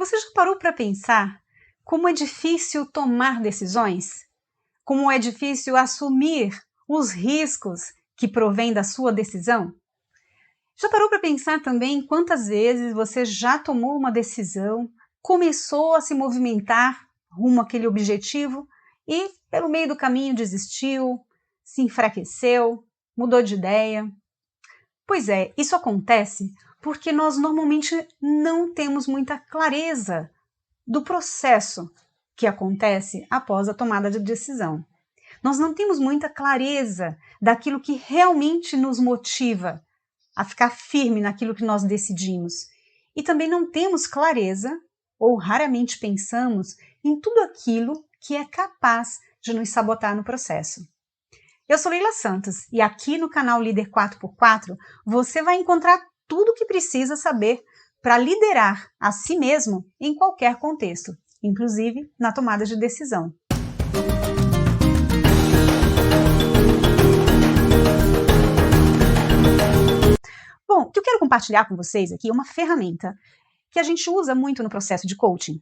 Você já parou para pensar como é difícil tomar decisões? Como é difícil assumir os riscos que provêm da sua decisão? Já parou para pensar também quantas vezes você já tomou uma decisão, começou a se movimentar rumo àquele objetivo e, pelo meio do caminho, desistiu, se enfraqueceu, mudou de ideia? Pois é, isso acontece porque nós normalmente não temos muita clareza do processo que acontece após a tomada de decisão. Nós não temos muita clareza daquilo que realmente nos motiva a ficar firme naquilo que nós decidimos. E também não temos clareza, ou raramente pensamos, em tudo aquilo que é capaz de nos sabotar no processo. Eu sou Leila Santos e aqui no canal Líder 4x4 você vai encontrar tudo o que precisa saber para liderar a si mesmo em qualquer contexto, inclusive na tomada de decisão. Bom, o que eu quero compartilhar com vocês aqui é uma ferramenta que a gente usa muito no processo de coaching.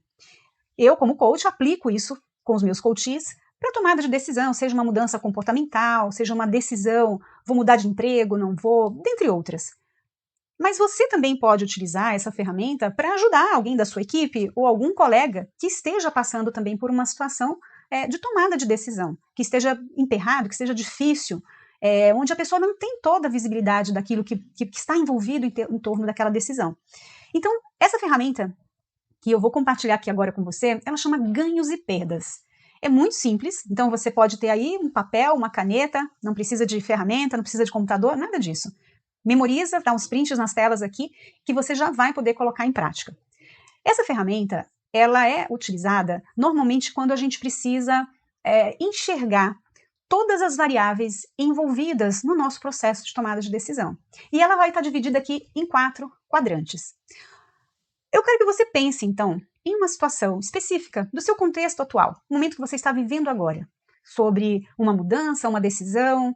Eu, como coach, aplico isso com os meus coaches para tomada de decisão, seja uma mudança comportamental, seja uma decisão, vou mudar de emprego, não vou, dentre outras. Mas você também pode utilizar essa ferramenta para ajudar alguém da sua equipe ou algum colega que esteja passando também por uma situação de tomada de decisão, que esteja emperrado, que esteja difícil, onde a pessoa não tem toda a visibilidade daquilo que está envolvido em torno daquela decisão. Então, essa ferramenta que eu vou compartilhar aqui agora com você, ela chama Ganhos e Perdas. É muito simples, então você pode ter aí um papel, uma caneta, não precisa de ferramenta, não precisa de computador, nada disso. Memoriza, dá uns prints nas telas aqui, que você já vai poder colocar em prática. Essa ferramenta, ela é utilizada normalmente quando a gente precisa enxergar todas as variáveis envolvidas no nosso processo de tomada de decisão. E ela vai estar dividida aqui em 4 quadrantes. Eu quero que você pense, então, em uma situação específica do seu contexto atual, no momento que você está vivendo agora, sobre uma mudança, uma decisão,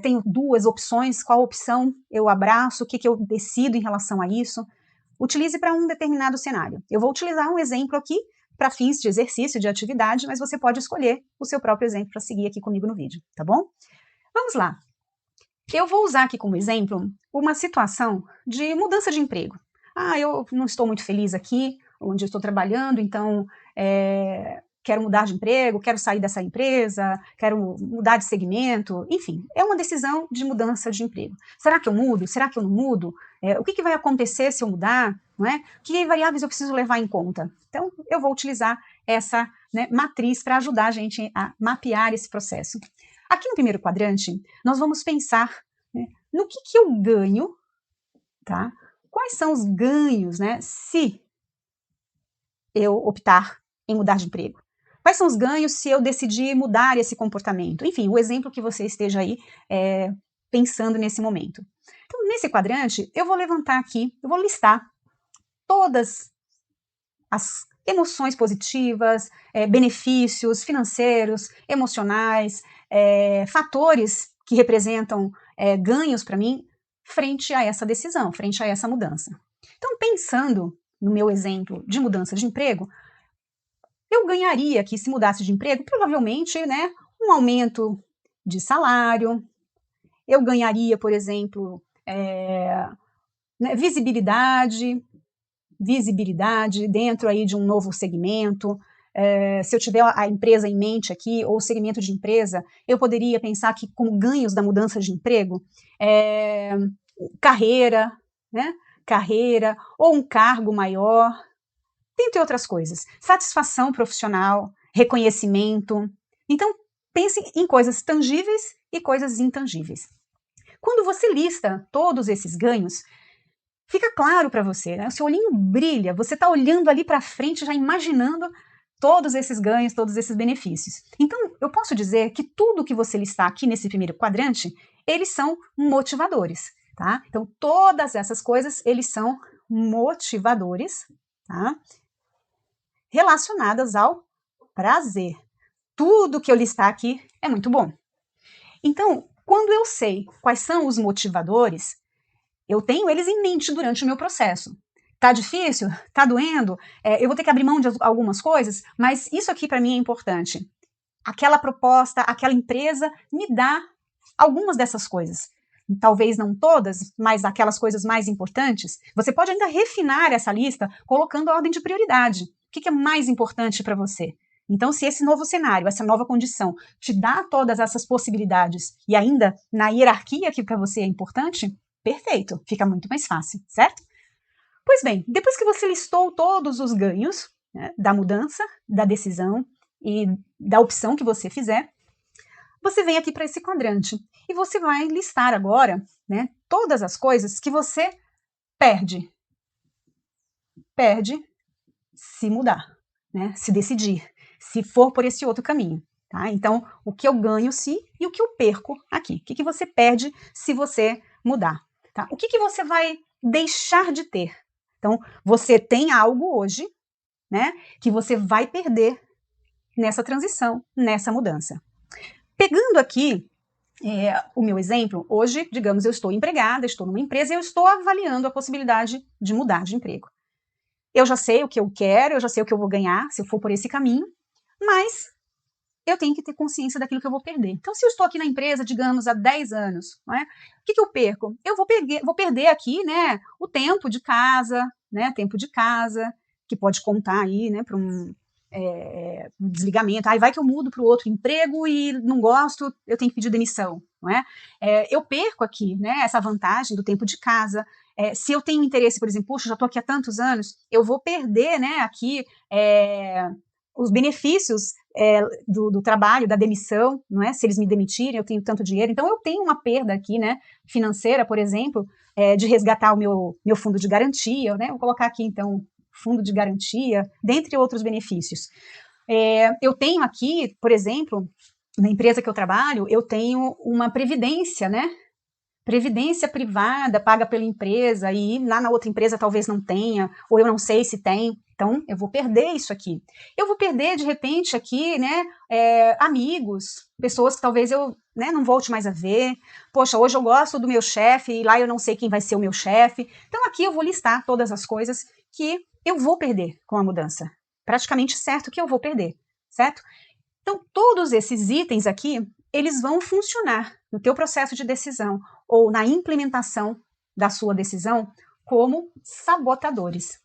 tenho 2 opções, qual opção eu abraço, o que eu decido em relação a isso. Utilize para um determinado cenário. Eu vou utilizar um exemplo aqui para fins de exercício, de atividade, mas você pode escolher o seu próprio exemplo para seguir aqui comigo no vídeo, tá bom? Vamos lá. Eu vou usar aqui como exemplo uma situação de mudança de emprego. Eu não estou muito feliz aqui, onde eu estou trabalhando, então quero mudar de emprego, quero sair dessa empresa, quero mudar de segmento, enfim, é uma decisão de mudança de emprego. Será que eu mudo? Será que eu não mudo? O que vai acontecer se eu mudar? Não é? Que variáveis eu preciso levar em conta? Então, eu vou utilizar essa matriz para ajudar a gente a mapear esse processo. Aqui no primeiro quadrante, nós vamos pensar no que eu ganho, tá? Quais são os ganhos, se eu optar em mudar de emprego? Quais são os ganhos se eu decidir mudar esse comportamento? Enfim, o exemplo que você esteja aí pensando nesse momento. Então, nesse quadrante, eu vou levantar aqui, eu vou listar todas as emoções positivas, benefícios financeiros, emocionais, fatores que representam ganhos para mim frente a essa decisão, frente a essa mudança. Então, pensando no meu exemplo de mudança de emprego, eu ganharia aqui, se mudasse de emprego, provavelmente, um aumento de salário, eu ganharia, por exemplo, visibilidade dentro aí de um novo segmento. Se eu tiver a empresa em mente aqui, ou o segmento de empresa, eu poderia pensar que como ganhos da mudança de emprego, carreira, ou um cargo maior, dentre outras coisas. Satisfação profissional, reconhecimento. Então, pense em coisas tangíveis e coisas intangíveis. Quando você lista todos esses ganhos, fica claro para você, o seu olhinho brilha, você está olhando ali para frente, já imaginando todos esses ganhos, todos esses benefícios. Então, eu posso dizer que tudo que você listar aqui nesse primeiro quadrante, eles são motivadores, tá? Então, todas essas coisas, eles são motivadores, tá? Relacionadas ao prazer. Tudo que eu listar aqui é muito bom. Então, quando eu sei quais são os motivadores, eu tenho eles em mente durante o meu processo. Tá difícil? Tá doendo? Eu vou ter que abrir mão de algumas coisas, mas isso aqui para mim é importante. Aquela proposta, aquela empresa me dá algumas dessas coisas. Talvez não todas, mas aquelas coisas mais importantes. Você pode ainda refinar essa lista colocando a ordem de prioridade. O que é mais importante para você? Então, se esse novo cenário, essa nova condição te dá todas essas possibilidades e ainda na hierarquia que para você é importante, perfeito, fica muito mais fácil, certo? Pois bem, depois que você listou todos os ganhos, né, da mudança, da decisão e da opção que você fizer, você vem aqui para esse quadrante e você vai listar agora, né, todas as coisas que você perde se mudar, né, se decidir, se for por esse outro caminho. Tá? Então, o que eu ganho se e o que eu perco aqui. O que você perde se você mudar? Tá? O que você vai deixar de ter? Então, você tem algo hoje, né, que você vai perder nessa transição, nessa mudança. Pegando aqui o meu exemplo, hoje, digamos, eu estou empregada, estou numa empresa e eu estou avaliando a possibilidade de mudar de emprego. Eu já sei o que eu quero, eu já sei o que eu vou ganhar se eu for por esse caminho, mas eu tenho que ter consciência daquilo que eu vou perder. Então, se eu estou aqui na empresa, digamos, há 10 anos, não é? O que eu perco? Eu vou perder aqui, né, o tempo de casa, né, que pode contar aí, né, para um desligamento. Aí vai que eu mudo para o outro emprego e não gosto, eu tenho que pedir demissão, não é? Eu perco aqui, né, essa vantagem do tempo de casa. Se eu tenho interesse, por exemplo, puxa, já estou aqui há tantos anos, eu vou perder, né, aqui os benefícios do trabalho, da demissão, não é? Se eles me demitirem, eu tenho tanto dinheiro. Então, eu tenho uma perda aqui, né, financeira, por exemplo, de resgatar o meu fundo de garantia, né? Vou colocar aqui, então, fundo de garantia, dentre outros benefícios. Eu tenho aqui, por exemplo, na empresa que eu trabalho, eu tenho uma previdência, né? Previdência privada paga pela empresa e lá na outra empresa talvez não tenha, ou eu não sei se tem. Então, eu vou perder isso aqui. Eu vou perder, de repente, aqui, né, amigos, pessoas que talvez eu, né, não volte mais a ver. Poxa, hoje eu gosto do meu chefe e lá eu não sei quem vai ser o meu chefe. Então, aqui eu vou listar todas as coisas que eu vou perder com a mudança. Praticamente certo que eu vou perder, certo? Então, todos esses itens aqui, eles vão funcionar no teu processo de decisão ou na implementação da sua decisão como sabotadores.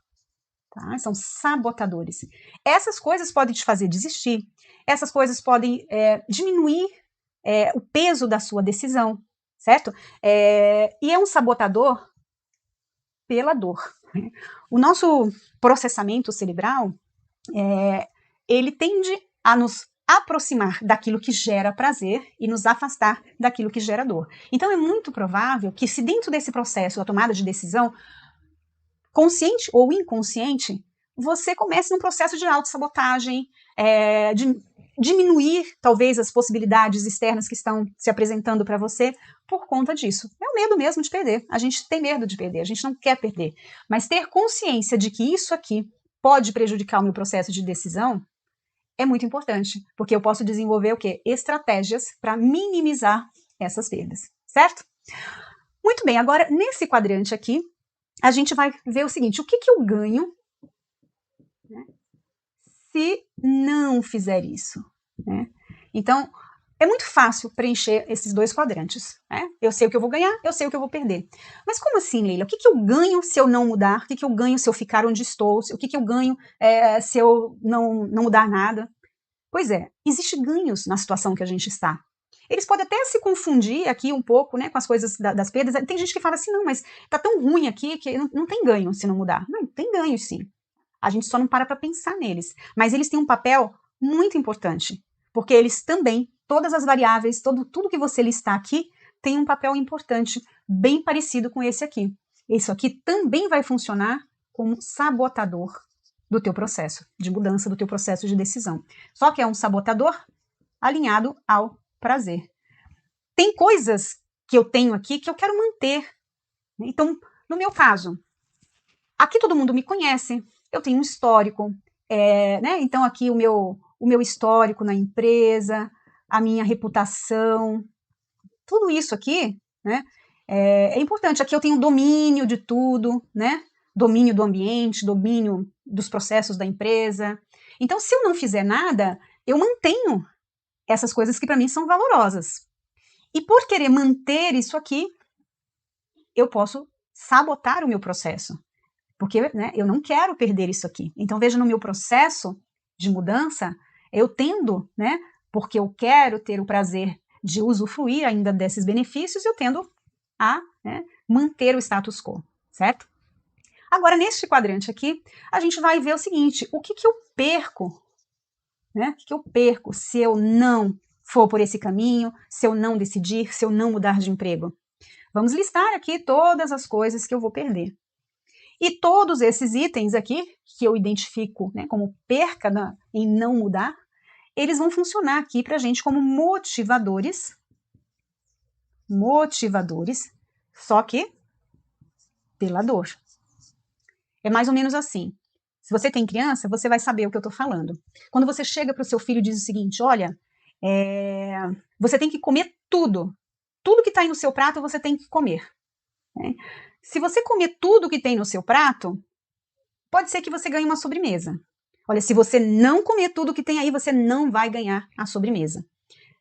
Tá? São sabotadores. Essas coisas podem te fazer desistir, essas coisas podem diminuir o peso da sua decisão, certo? E é um sabotador pela dor. O nosso processamento cerebral, ele tende a nos aproximar daquilo que gera prazer e nos afastar daquilo que gera dor. Então é muito provável que se dentro desse processo da tomada de decisão, consciente ou inconsciente, você comece num processo de autossabotagem, de diminuir talvez as possibilidades externas que estão se apresentando para você por conta disso. É o medo mesmo de perder. A gente tem medo de perder, a gente não quer perder. Mas ter consciência de que isso aqui pode prejudicar o meu processo de decisão é muito importante, porque eu posso desenvolver o quê? Estratégias para minimizar essas perdas, certo? Muito bem, agora nesse quadrante aqui, a gente vai ver o seguinte, o que eu ganho, né, se não fizer isso, né? Então, é muito fácil preencher esses dois quadrantes, né? Eu sei o que eu vou ganhar, eu sei o que eu vou perder. Mas como assim, Leila? O que eu ganho se eu não mudar? O que eu ganho se eu ficar onde estou? O que eu ganho se eu não mudar nada? Pois é, existem ganhos na situação que a gente está. Eles podem até se confundir aqui um pouco, né, com as coisas das perdas. Tem gente que fala assim, não, mas tá tão ruim aqui que não tem ganho se não mudar. Não, tem ganho sim. A gente só não para pensar neles. Mas eles têm um papel muito importante, porque eles também, todas as variáveis, tudo que você listar aqui, tem um papel importante, bem parecido com esse aqui. Isso aqui também vai funcionar como sabotador do teu processo de mudança, do teu processo de decisão. Só que é um sabotador alinhado ao prazer. Tem coisas que eu tenho aqui que eu quero manter. Então, no meu caso, aqui todo mundo me conhece, eu tenho um histórico, né? Então aqui o meu histórico na empresa, a minha reputação, tudo isso aqui, né? É importante. Aqui eu tenho domínio de tudo, né? domínio do ambiente, domínio dos processos da empresa. Então, se eu não fizer nada, eu mantenho essas coisas que para mim são valorosas. E por querer manter isso aqui, eu posso sabotar o meu processo. Porque, né, eu não quero perder isso aqui. Então, veja, no meu processo de mudança, eu tendo, né, porque eu quero ter o prazer de usufruir ainda desses benefícios, eu tendo a, né, manter o status quo, certo? Agora, neste quadrante aqui, a gente vai ver o seguinte, o que eu perco, né? O que eu perco se eu não for por esse caminho, se eu não decidir, se eu não mudar de emprego? Vamos listar aqui todas as coisas que eu vou perder. E todos esses itens aqui, que eu identifico, né, como perca em não mudar, eles vão funcionar aqui para a gente como motivadores, só que pela dor. É mais ou menos assim. Se você tem criança, você vai saber o que eu estou falando. Quando você chega para o seu filho e diz o seguinte, olha, você tem que comer tudo. Tudo que está aí no seu prato, você tem que comer. Né? Se você comer tudo que tem no seu prato, pode ser que você ganhe uma sobremesa. Olha, se você não comer tudo que tem aí, você não vai ganhar a sobremesa. O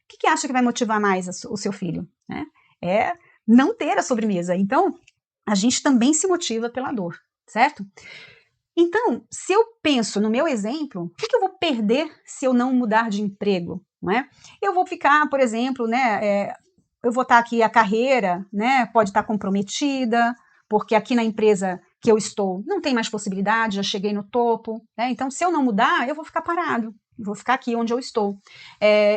que acha que vai motivar mais o seu filho? Né? É não ter a sobremesa. Então, a gente também se motiva pela dor, certo? Então, se eu penso no meu exemplo, o que eu vou perder se eu não mudar de emprego? Não é? Eu vou ficar, por exemplo, né, eu vou estar aqui, a carreira, né, pode estar comprometida, porque aqui na empresa que eu estou não tem mais possibilidade, já cheguei no topo, né? Então, se eu não mudar, eu vou ficar parado, vou ficar aqui onde eu estou.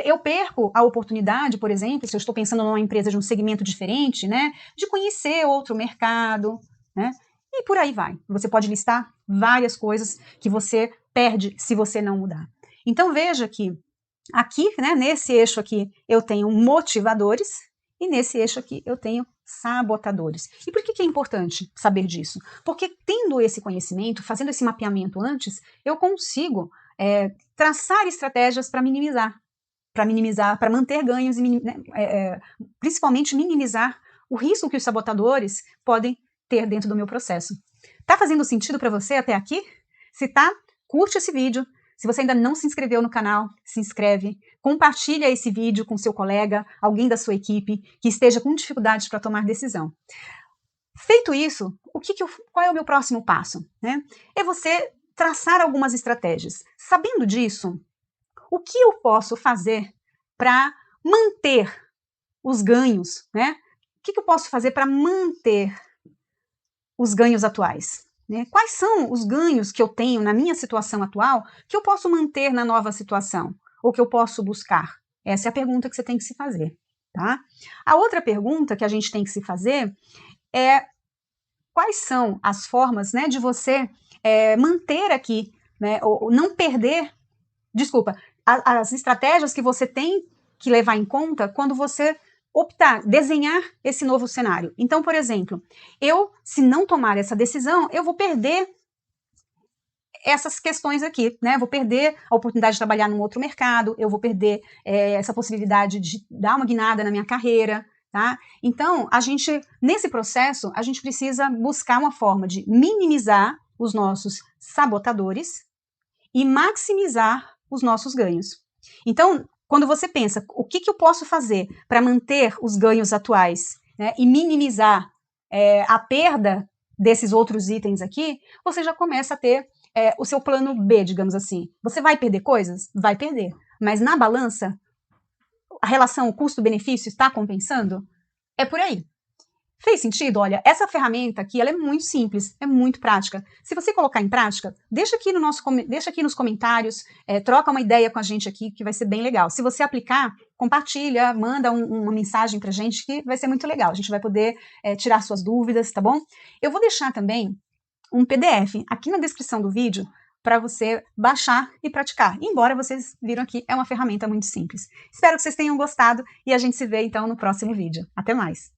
Eu perco a oportunidade, por exemplo, se eu estou pensando numa empresa de um segmento diferente, né, de conhecer outro mercado, né? E por aí vai. Você pode listar várias coisas que você perde se você não mudar. Então, veja que aqui, né, nesse eixo aqui, eu tenho motivadores e nesse eixo aqui eu tenho sabotadores. E por que é importante saber disso? Porque tendo esse conhecimento, fazendo esse mapeamento antes, eu consigo traçar estratégias para minimizar, para manter ganhos e principalmente minimizar o risco que os sabotadores podem ter dentro do meu processo. Tá fazendo sentido para você até aqui? Se tá, curte esse vídeo. Se você ainda não se inscreveu no canal, se inscreve, compartilha esse vídeo com seu colega, alguém da sua equipe que esteja com dificuldades para tomar decisão. Feito isso, qual é o meu próximo passo? Né? É você traçar algumas estratégias. Sabendo disso, o que eu posso fazer para manter os ganhos? Né? O que eu posso fazer para manter os ganhos atuais? Né? Quais são os ganhos que eu tenho na minha situação atual que eu posso manter na nova situação? Ou que eu posso buscar? Essa é a pergunta que você tem que se fazer. Tá? A outra pergunta que a gente tem que se fazer é quais são as formas, né, de você manter aqui, né, ou não perder, as estratégias que você tem que levar em conta quando você optar, desenhar esse novo cenário. Então, por exemplo, se não tomar essa decisão, eu vou perder essas questões aqui, né? Vou perder a oportunidade de trabalhar num outro mercado, eu vou perder essa possibilidade de dar uma guinada na minha carreira, tá? Então, nesse processo, a gente precisa buscar uma forma de minimizar os nossos sabotadores e maximizar os nossos ganhos. Então, quando você pensa, o que eu posso fazer para manter os ganhos atuais, né, e minimizar a perda desses outros itens aqui, você já começa a ter o seu plano B, digamos assim. Você vai perder coisas? Vai perder. Mas na balança, a relação custo-benefício está compensando? É por aí. Fez sentido? Olha, essa ferramenta aqui, ela é muito simples, é muito prática. Se você colocar em prática, deixa aqui nos comentários, troca uma ideia com a gente aqui, que vai ser bem legal. Se você aplicar, compartilha, manda uma mensagem pra gente, que vai ser muito legal. A gente vai poder tirar suas dúvidas, tá bom? Eu vou deixar também um PDF aqui na descrição do vídeo para você baixar e praticar. Embora vocês viram aqui, é uma ferramenta muito simples. Espero que vocês tenham gostado e a gente se vê então no próximo vídeo. Até mais!